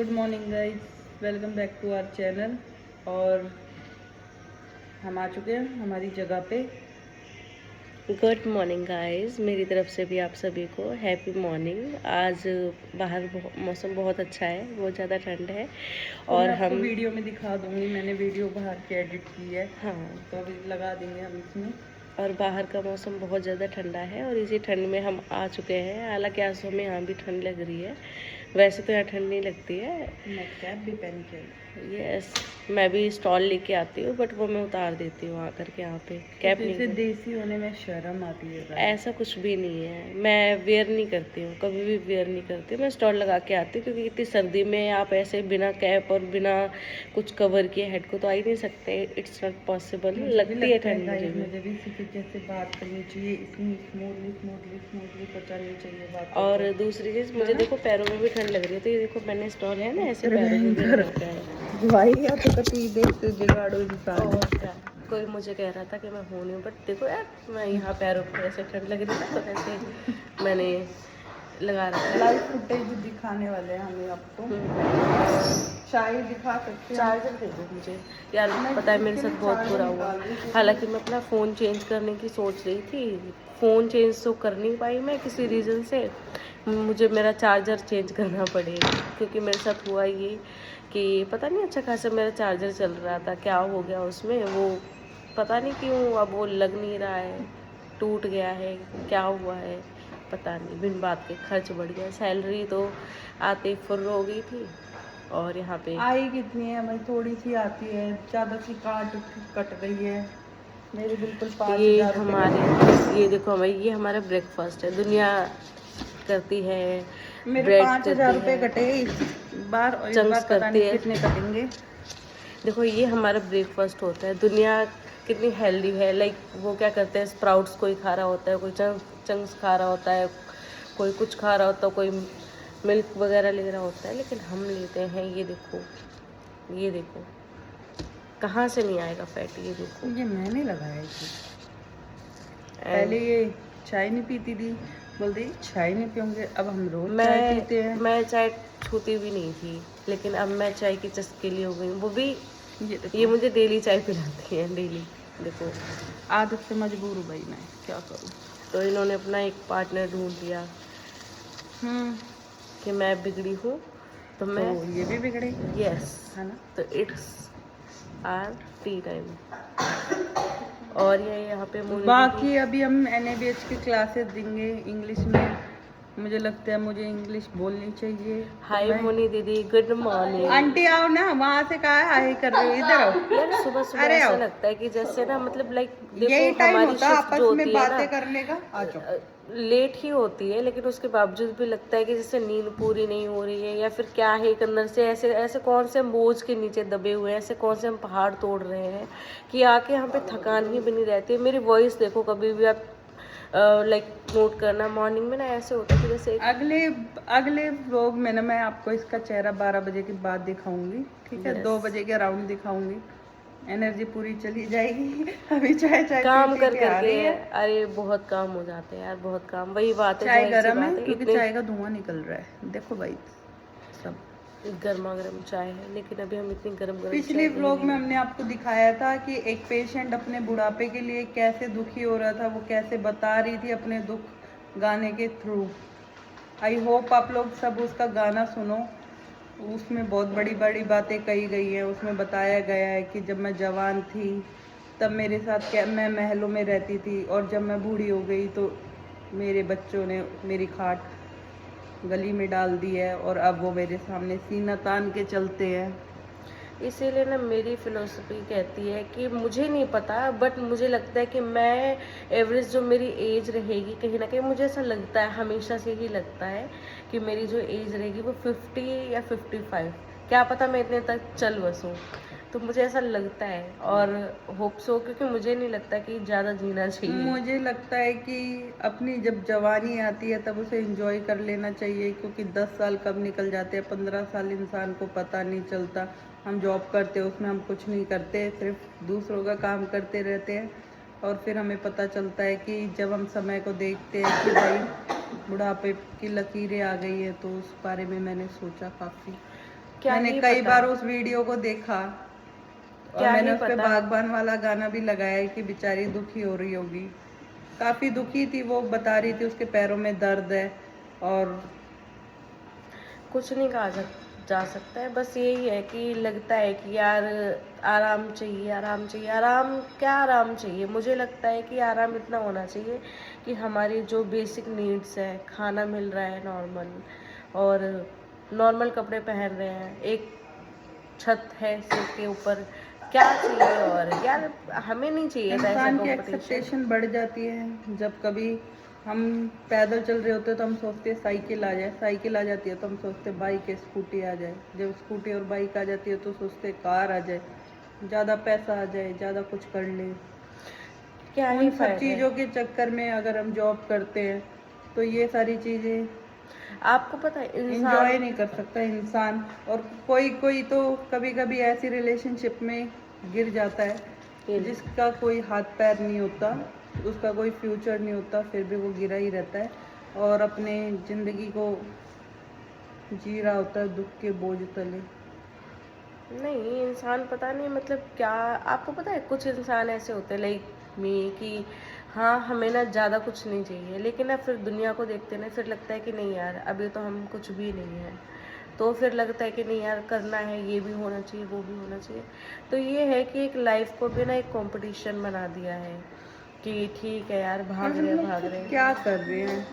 Good morning guys, welcome back to our channel. और हम आ चुके हैं हमारी जगह पे। गुड मॉर्निंग गाइस, मेरी तरफ से भी आप सभी को हैप्पी मॉर्निंग। आज बाहर मौसम बहुत अच्छा है, बहुत ज़्यादा ठंड है तो मैं और आपको हम वीडियो में दिखा दूंगी, मैंने वीडियो बाहर की एडिट की है हाँ, तो अभी लगा देंगे हम इसमें। और बाहर का मौसम बहुत ज़्यादा ठंडा है और इसी ठंड में हम आ चुके हैं। हालांकि आज हमें यहाँ भी ठंड लग रही है, वैसे तो यहाँ ठंड नहीं लगती है। मैं कैप भी पहन के यस, मैं भी स्टॉल लेके आती हूँ बट वो मैं उतार देती हूँ आकर के यहाँ पे। कैप तो इसे नहीं, देसी होने में शर्म आती है गाइस। ऐसा कुछ भी नहीं है। मैं वेयर नहीं करती हूँ, कभी भी वेयर नहीं करती हूँ। मैं स्टॉल लगा के आती हूँ क्योंकि इतनी सर्दी में आप ऐसे बिना कैप और बिना कुछ कवर किए हेड को तो आ ही नहीं सकते। It's not possible. लगती है ठंड मुझे भी इसी तरीके से बात करनी चाहिए, इतनी स्मूथली पचानी चाहिए बात। और दूसरी चीज़, मुझे देखो पैरों में भी ठंड लग रही है, तो ये देखो मैंने स्टॉल है ना ऐसे पैरों में भी लगा के आया। भाई या तो कभी देखते जुगाड़ो इंसान। और क्या, कोई मुझे कह रहा था कि मैं हूँ नहीं, बट देखो यार, मैं यहाँ पैरों पर ऐसे ठंड लग रही थी तो ऐसे मैंने लगा रखा है। लाइव फुटेज दिखाने वाले हैं हमें आपको। चाय दिखा सकते हैं। चार्जर दे दो मुझे यार, पता है मेरे साथ बहुत बुरा हुआ। हालांकि मैं अपना फ़ोन चेंज करने की सोच रही थी, फ़ोन चेंज तो कर नहीं पाई मैं किसी रीज़न से। मुझे मेरा चार्जर चेंज करना पड़ेगा क्योंकि मेरे साथ हुआ ये कि पता नहीं अच्छा खासा मेरा चार्जर चल रहा था, क्या हो गया उसमें, वो पता नहीं क्यों अब वो लग नहीं रहा है, टूट गया है, क्या हुआ है पता नहीं। बिन बात के खर्च बढ़ गया। सैलरी तो आते ही फुर्र हो गई थी और यहाँ पे आई कितनी है भाई, थोड़ी सी आती है, ज़्यादा सी कट गई है। मेरे बिल्कुल 5,000 ये देखो भाई, ये हमारा ब्रेकफास्ट है। दुनिया करती है मेरे ब्रेड 5,000 करती रुपये है, कटे इस बार, और इस चंक्स बार पता करती नहीं है। कितने कटेंगे। देखो ये हमारा ब्रेकफास्ट होता है। दुनिया कितनी हेल्दी है, लाइक वो क्या करते हैं, स्प्राउट्स कोई खा रहा होता है, कोई चंक्स खा रहा होता है, कोई कुछ खा रहा होता है, कोई मिल्क वगैरह ले रहा होता है, लेकिन हम लेते हैं ये देखो कहाँ से नहीं आएगा फैट। ये देखो, ये मैंने लगाया थी। पहले ये चाय नहीं पीती थी, बोलती चाय नहीं पियोंगे, अब हम रोज चाय पीते हैं। मैं चाय छूती भी नहीं थी, लेकिन अब मैं चाय की चस्केली हो गई। वो भी ये मुझे डेली चाय पिलाती है, डेली। देखो आदत से मजबूर हूँ भाई, मैं क्या करूँ। तो इन्होंने अपना एक पार्टनर ढूंढ लिया कि मैं बिगड़ी हूँ तो मैं तो ये भी बिगड़े। यस है ना। तो इट्स आर टी टाइम। और ये यहाँ पे बाकी अभी हम NABH की क्लासेस देंगे इंग्लिश में। मुझे लगता है मुझे इंग्लिश बोलनी चाहिए। हाय मोनी दीदी, गुड मॉर्निंग। आंटी आओ ना, वहाँ से कहा हाय कर रही हो, इधर आओ। यार सुबह सुबह अरे ऐसा आओ, लगता है कि जैसे ना, मतलब लाइक यही देखो टाइम हमारी होता है शिफ्ट आपस जो में होती है बातें ना, करने का। आ जाओ। लेट ही होती है, लेकिन उसके बावजूद भी लगता है कि जैसे नींद पूरी नहीं हो रही है या फिर क्या है एक अंदर से। ऐसे ऐसे कौन से हम बोझ के नीचे दबे हुए हैं, ऐसे कौन से हम पहाड़ तोड़ रहे हैं कि आके यहाँ पे थकान ही बनी रहती है। मेरी वॉइस देखो, कभी भी आप लाइक नोट करना, मॉर्निंग में ना ऐसे होता है कि जैसे अगले व्लॉग में ना मैं आपको इसका चेहरा 12 बजे के बाद दिखाऊंगी, ठीक है। 2 बजे के अराउंड दिखाऊंगी, एनर्जी पूरी चली जाएगी। अभी चाय काम पी कर के आ करके। रही है। अरे बहुत काम हो जाते हैं यार, बहुत काम। वही बात है, चाय जाहिर सी गर्म है बात है, क्योंकि इतने चाय का धुआं निकल रहा है, देखो भाई सब। गर्मा गर्म चाय है, लेकिन अभी हम इतनी गर्म गर्म पिछले व्लॉग में हमने आपको दिखाया था कि एक पेशेंट अपने बुढ़ापे के लिए कैसे दुखी हो रहा था, वो कैसे बता रही थी अपने दुख गाने के थ्रू। आई होप आप लोग सब उसका गाना सुनो। उसमें बहुत बड़ी बड़ी बातें कही गई हैं। उसमें बताया गया है कि जब मैं जवान थी तब मेरे साथ क्या, मैं महलों में रहती थी, और जब मैं बूढ़ी हो गई तो मेरे बच्चों ने मेरी खाट गली में डाल दी है, और अब वो मेरे सामने सीना तान के चलते हैं। इसीलिए ना मेरी फिलोसफी कहती है कि मुझे नहीं पता, बट मुझे लगता है कि मैं एवरेज जो मेरी एज रहेगी, कहीं ना कहीं मुझे ऐसा लगता है, हमेशा से ही लगता है कि मेरी जो एज रहेगी वो 50 या 55, क्या पता मैं इतने तक चल बसूँ। तो मुझे ऐसा लगता है और होप सो, क्योंकि मुझे नहीं लगता कि ज़्यादा जीना चाहिए। मुझे लगता है कि अपनी जब जवानी आती है तब उसे एंजॉय कर लेना चाहिए, क्योंकि 10 साल कब निकल जाते हैं, 15 साल इंसान को पता नहीं चलता। हम जॉब करते हैं, उसमें हम कुछ नहीं करते, सिर्फ दूसरों का काम करते रहते हैं, और फिर हमें पता चलता है कि जब हम समय को देखते हैं कि भाई बुढ़ापे की लकीरें आ गई है। तो उस बारे में मैंने सोचा काफ़ी। क्या मैंने ही कई पता। बार उस वीडियो को देखा और क्या मैंने ही उस पे पता। बागबान वाला गाना भी लगाया है कि बेचारी दुखी हो रही होगी, काफी दुखी थी वो, बता रही थी उसके पैरों में दर्द है और कुछ नहीं कहा जा सकता है, बस यही है कि लगता है कि यार आराम चाहिए, आराम चाहिए। आराम क्या आराम चाहिए, मुझे लगता है कि आराम इतना होना चाहिए कि हमारी जो बेसिक नीड्स है, खाना मिल रहा है नॉर्मल, और नॉर्मल कपड़े पहन रहे हैं, एक छत है सिर के ऊपर, क्या चाहिए। और यार हमें नहीं चाहिए था ऐसा इंसान की कंपटीशन। एक्सपेक्टेशन बढ़ जाती है। जब कभी हम पैदल चल रहे होते हैं तो हम सोचते हैं साइकिल आ जाए, साइकिल आ जाती है तो हम सोचते हैं बाइक है, स्कूटी आ जाए, जब स्कूटी और बाइक आ जाती है तो सोचते हैं कार आ जाए, ज़्यादा पैसा आ जाए, ज़्यादा कुछ कर ले। क्या ही उन सब फायदा है। चीज़ों के चक्कर में अगर हम जॉब करते हैं तो ये सारी चीज़ें आपको पता है इंजॉय इंसान, नहीं कर सकता इंसान। और कोई कोई तो कभी कभी ऐसी रिलेशनशिप में गिर जाता है जिसका कोई हाथ पैर नहीं होता, उसका कोई फ्यूचर नहीं होता, फिर भी वो गिरा ही रहता है और अपने ज़िंदगी को जी रहा होता है दुख के बोझ तले। नहीं इंसान पता नहीं मतलब क्या। आपको पता है कुछ इंसान ऐसे होते हैं लाइक मी कि हाँ हमें ना ज़्यादा कुछ नहीं चाहिए, लेकिन ना फिर दुनिया को देखते ना फिर लगता है कि नहीं यार अभी तो हम कुछ भी नहीं है, तो फिर लगता है कि नहीं यार करना है, ये भी होना चाहिए, वो भी होना चाहिए। तो ये है कि एक लाइफ को भी ना एक कंपटीशन बना दिया है कि ठीक है यार भाग हम रहे लोग भाग तो रहे। क्या कर रहे हैं,